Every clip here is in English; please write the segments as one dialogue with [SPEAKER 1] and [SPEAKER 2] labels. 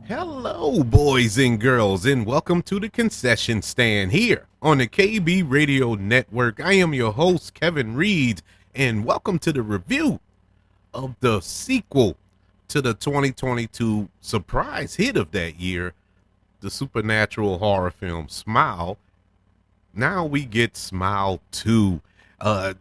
[SPEAKER 1] Hello, boys and girls, and welcome to the concession stand here on the KB Radio Network. I am your host, Kevin Reed, and welcome to the review of the sequel to the 2022 surprise hit of that year, the supernatural horror film Smile. Now we get Smile 2.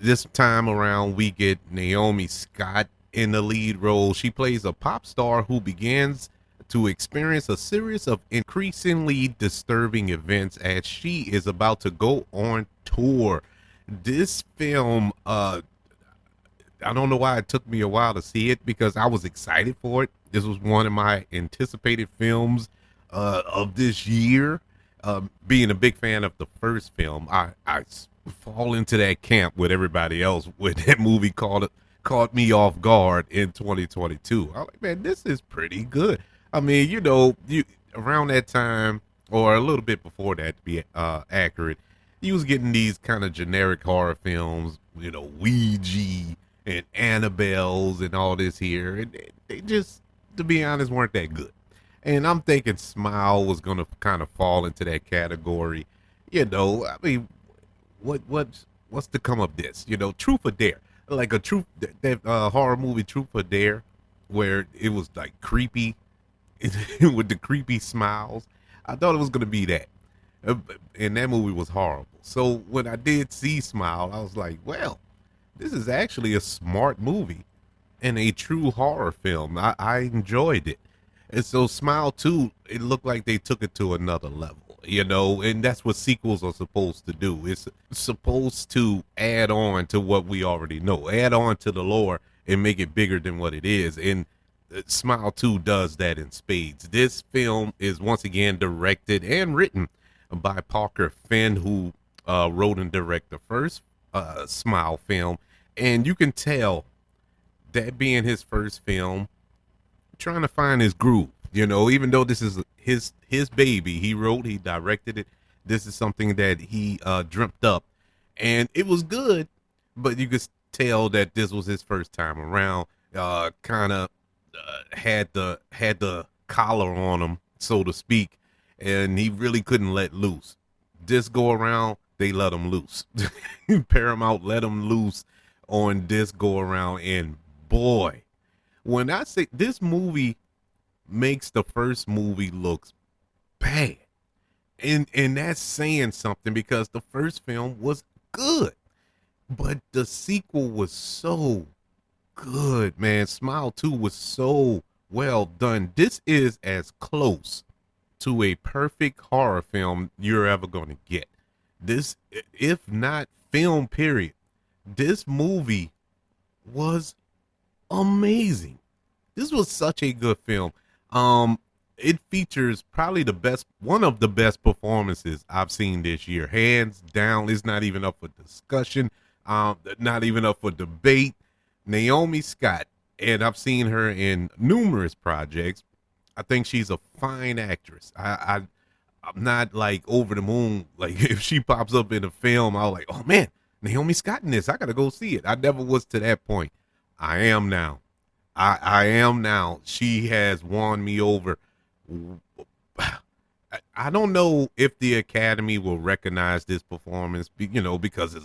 [SPEAKER 1] This time around, we get Naomi Scott in the lead role. She plays a pop star who begins to experience a series of increasingly disturbing events as she is about to go on tour. This film, I don't know why it took me a while to see it because I was excited for it. This was one of my anticipated films of this year. Being a big fan of the first film, I fall into that camp with everybody else when that movie caught me off guard in 2022. I'm like, man, this is pretty good. I mean, you around that time or a little bit before that to be accurate, you was getting these kind of generic horror films, Ouija and Annabelle's and all this here, and they just, to be honest, weren't that good. And I'm thinking Smile was gonna kind of fall into that category. I mean, what's to come of this? Truth or Dare, like a truth that horror movie Truth or Dare, where it was like creepy with the creepy smiles. I thought it was gonna be that, and that movie was horrible. So when I did see Smile, I was like, well, this is actually a smart movie and a true horror film. I enjoyed it. And so Smile 2, it looked like they took it to another level, and that's what sequels are supposed to do. It's supposed to add on to what we already know, add on to the lore and make it bigger than what it is. And Smile 2 does that in spades. This film is once again directed and written by Parker Finn, who wrote and directed the first Smile film. And you can tell that being his first film, trying to find his groove, even though this is his baby. He wrote, he directed it. This is something that he dreamt up, and it was good, but you could tell that this was his first time around. Kind of had the collar on him, so to speak, and he really couldn't let loose. This go around, they let him loose. Paramount let him loose on this go around, and boy, when I say this movie makes the first movie looks bad, and that's saying something because the first film was good, but the sequel was so good, man. Smile 2 was so well done. This is as close to a perfect horror film you're ever going to get. This, if not film period, this movie was amazing. This was such a good film. It features probably one of the best performances I've seen this year, hands down. It's not even up for discussion, not even up for debate. Naomi Scott, and I've seen her in numerous projects. I think she's a fine actress. I'm not like over the moon. Like if she pops up in a film, I was like, oh man, Naomi Scott in this. I gotta go see it. I never was to that point. I am now. I am now. She has won me over. I don't know if the Academy will recognize this performance, because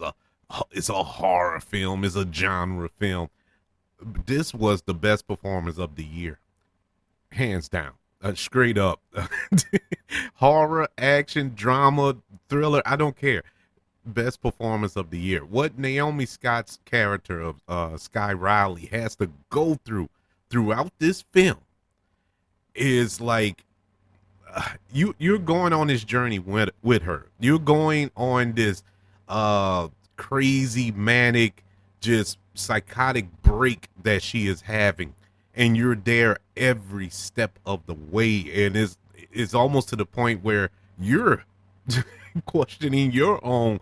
[SPEAKER 1] it's a horror film, it's a genre film. This was the best performance of the year, hands down, straight up. Horror, action, drama, thriller, I don't care. Best performance of the year. What Naomi Scott's character of Sky Riley has to go throughout this film is like, you're going on this journey with her. You're going on this crazy, manic, just psychotic break that she is having, and you're there every step of the way, and it's almost to the point where you're questioning your own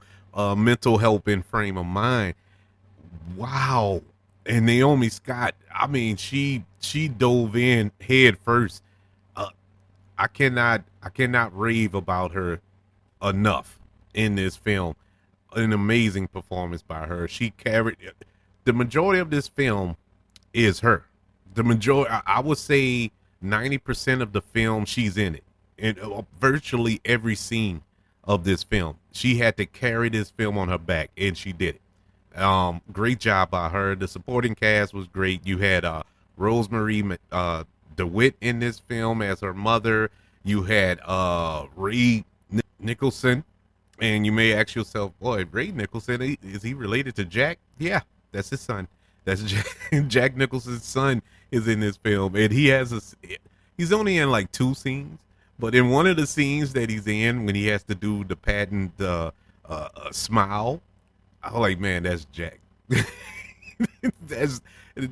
[SPEAKER 1] mental health and frame of mind. Wow. And Naomi Scott, I mean, she dove in head first. I cannot rave about her enough in this film. An amazing performance by her. She carried the majority of this film is her. The majority, I would say 90% of the film she's in it, and virtually every scene of this film she had to carry this film on her back, and she did it. Great job by her. The supporting cast was great. You had Rosemary DeWitt in this film as her mother. You had Ray Nicholson, and you may ask yourself, boy, Ray Nicholson, is he related to Jack? Yeah, that's his son. That's Jack Nicholson's son is in this film, and he's only in like 2 scenes, but in one of the scenes that he's in, when he has to do the patent smile, I was like, man, that's Jack. that's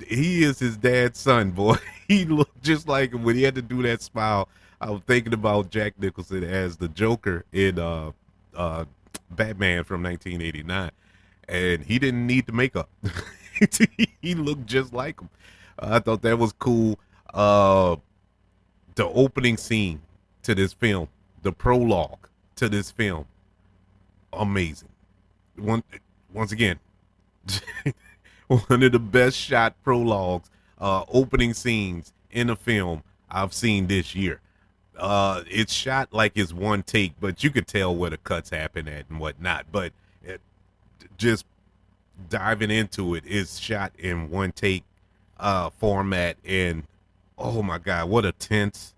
[SPEAKER 1] He is his dad's son, boy. He looked just like him when he had to do that smile. I was thinking about Jack Nicholson as the Joker in Batman from 1989, and he didn't need the makeup. He looked just like him. I thought that was cool. The opening scene to this film, the prologue to this film, amazing. Once again, one of the best shot prologues, opening scenes in a film I've seen this year. It's shot like it's one take, but you could tell where the cuts happen at and whatnot. But just diving into it, is shot in one take format, and oh my god, what a tense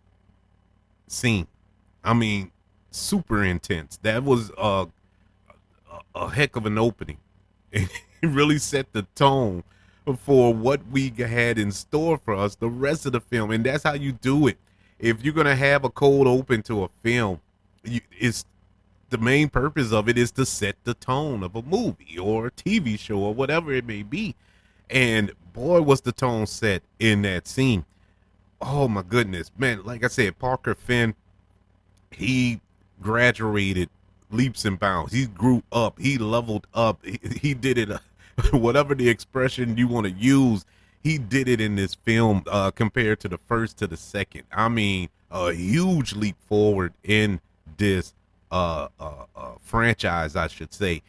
[SPEAKER 1] scene. I mean, super intense. That was a heck of an opening. It really set the tone for what we had in store for us the rest of the film, and that's how you do it. If you're gonna have a cold open to a film, it's the main purpose of it is to set the tone of a movie or a TV show or whatever it may be. And boy, was the tone set in that scene. Oh my goodness, man! Like I said, Parker Finn, he graduated leaps and bounds. He grew up. He leveled up. He did it. Whatever the expression you want to use, he did it in this film compared to the first to the second. I mean, a huge leap forward in this franchise, I should say.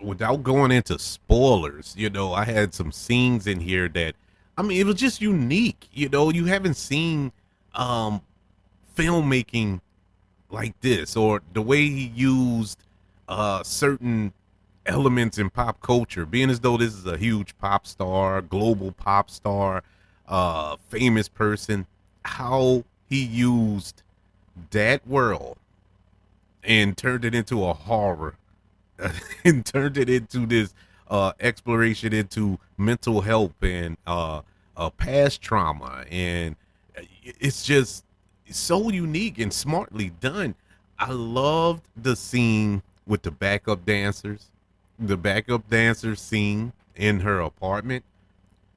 [SPEAKER 1] Without going into spoilers, I had some scenes in here that, I mean, it was just unique. You haven't seen filmmaking like this, or the way he used certain elements in pop culture, being as though this is a huge pop star, global pop star, famous person, how he used that world and turned it into a horror and turned it into this exploration into mental health and past trauma. And it's just so unique and smartly done. I loved the scene with the backup dancers, scene in her apartment.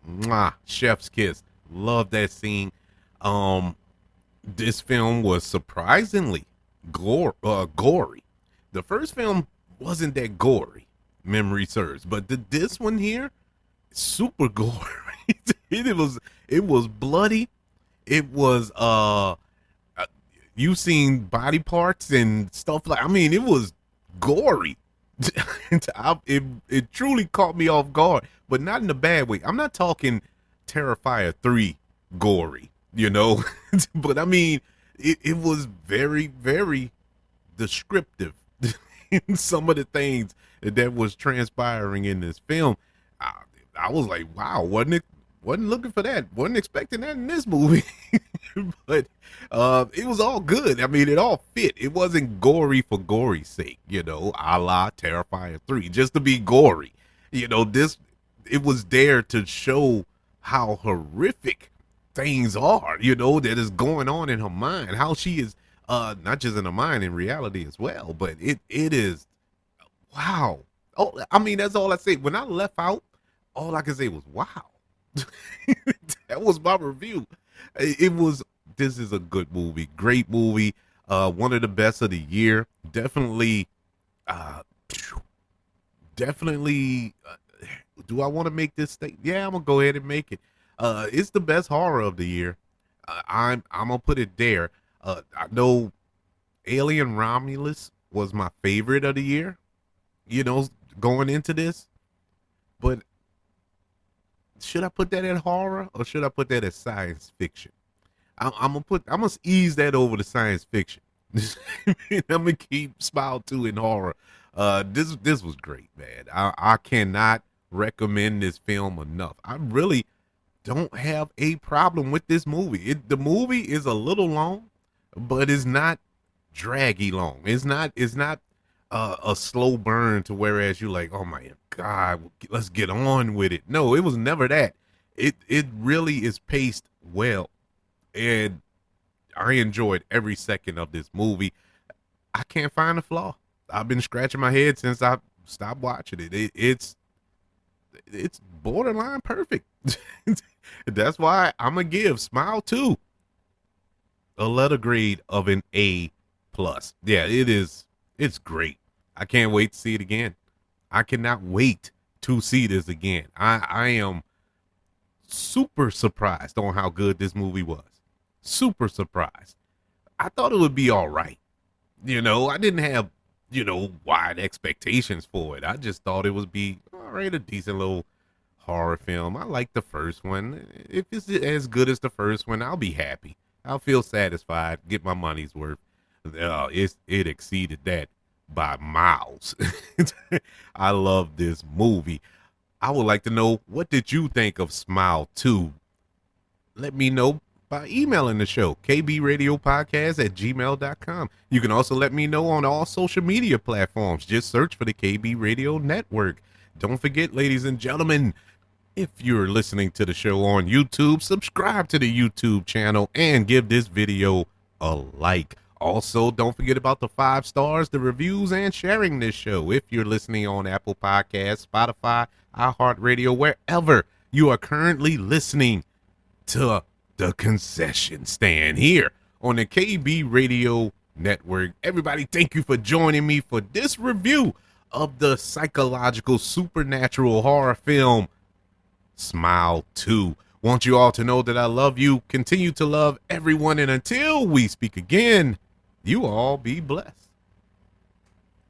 [SPEAKER 1] Mwah, chef's kiss. Love that scene. This film was surprisingly gory. The first film wasn't that gory, memory serves, but this one here, super gory. it was bloody. It was you seen body parts and stuff, like, I mean, it was gory. It truly caught me off guard, but not in a bad way. I'm not talking Terrifier 3 gory, but I mean, it was very, very descriptive in some of the things that was transpiring in this film. I was like, wow, wasn't looking for that, wasn't expecting that in this movie. But it was all good. I mean, it all fit. It wasn't gory for gory's sake, a la Terrifier 3, just to be gory. It was there to show how horrific things are, that is going on in her mind, how she is not just in her mind, in reality as well. But it is, wow. Oh, I mean, that's all I say. When I left out, all I can say was, wow. That was my review. This is a good movie, great movie, one of the best of the year. Definitely, do I want to make this statement? Yeah, I'm gonna go ahead and make it. It's the best horror of the year. I'm gonna put it there. I know Alien Romulus was my favorite of the year, going into this, but should I put that in horror or should I put that as science fiction? I'm gonna ease that over to science fiction. I'm gonna keep Smile 2 in horror. This was great, man. I cannot recommend this film enough. I really don't have a problem with this movie. The movie is a little long, but it's not draggy long. It's not a slow burn to whereas you're like, oh my god, let's get on with it. No, it was never that. It really is paced well, and I enjoyed every second of this movie. I can't find a flaw. I've been scratching my head since I stopped watching it. It's borderline perfect. That's why I'm gonna give Smile 2 a letter grade of an A plus. Yeah, it is. It's great. I can't wait to see it again. I cannot wait to see this again. I am super surprised on how good this movie was. Super surprised. I thought it would be all right. I didn't have, wide expectations for it. I just thought it would be all right, a decent little horror film. I like the first one. If it's as good as the first one, I'll be happy. I'll feel satisfied, get my money's worth. It exceeded that by miles. I love this movie. I would like to know, what did you think of Smile 2? Let me know by emailing the show, kbradiopodcast@gmail.com. You can also let me know on all social media platforms. Just search for the KB Radio Network. Don't forget, ladies and gentlemen, if you're listening to the show on YouTube, subscribe to the YouTube channel and give this video a like. Also, don't forget about the 5 stars, the reviews, and sharing this show. If you're listening on Apple Podcasts, Spotify, iHeartRadio, wherever you are currently listening to the Concession Stand here on the KB Radio Network. Everybody, thank you for joining me for this review of the psychological supernatural horror film Smile 2. Want you all to know that I love you, continue to love everyone, and until we speak again, you all be blessed.